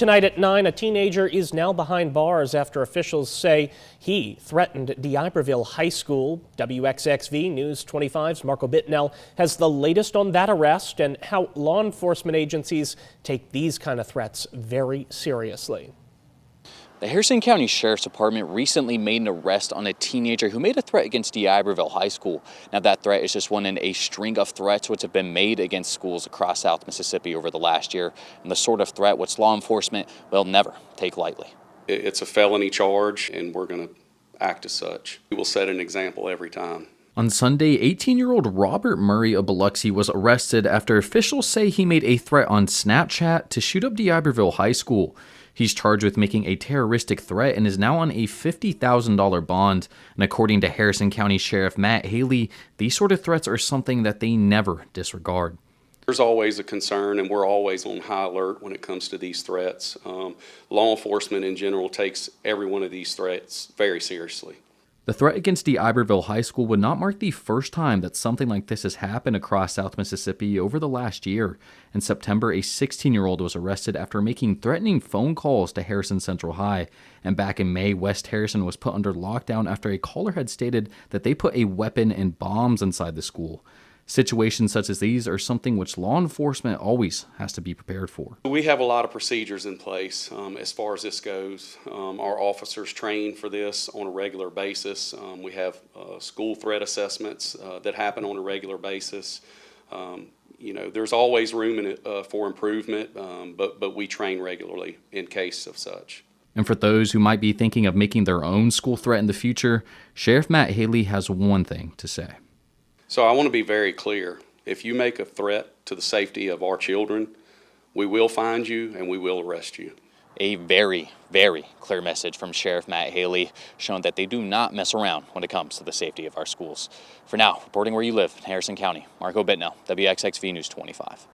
Tonight at 9, a teenager is now behind bars after officials say he threatened Diberville-High-School. WXXV News 25's Marco Bittnell has the latest on that arrest and how law enforcement agencies take these kind of threats very seriously. The Harrison County Sheriff's Department recently made an arrest on a teenager who made a threat against Diberville-High-School. Now, that threat is just one in a string of threats which have been made against schools across South Mississippi over the last year, and the sort of threat which law enforcement will never take lightly. It's a felony charge, and we're going to act as such. We will set an example every time. On Sunday, 18-year-old Robert Murray of Biloxi was arrested after officials say he made a threat on Snapchat to shoot up Diberville-High-School. He's charged with making a terroristic threat and is now on a $50,000 bond. And according to Harrison County Sheriff Matt Haley, these sort of threats are something that they never disregard. There's always a concern, and we're always on high alert when it comes to these threats. Law enforcement in general takes every one of these threats very seriously. The threat against Diberville-High-School would not mark the first time that something like this has happened across South Mississippi over the last year. In September, a 16-year-old was arrested after making threatening phone calls to Harrison Central High. And back in May, West Harrison was put under lockdown after a caller had stated that they put a weapon and bombs inside the school. Situations such as these are something which law enforcement always has to be prepared for. We have a lot of procedures in place as far as this goes. Our officers train for this on a regular basis. We have school threat assessments that happen on a regular basis. There's always room for improvement, but we train regularly in case of such. And for those who might be thinking of making their own school threat in the future, Sheriff Matt Haley has one thing to say. So I want to be very clear. If you make a threat to the safety of our children, we will find you and we will arrest you. A very, very clear message from Sheriff Matt Haley, showing that they do not mess around when it comes to the safety of our schools. For now, reporting where you live in Harrison County, Marco Bittnell, WXXV News 25.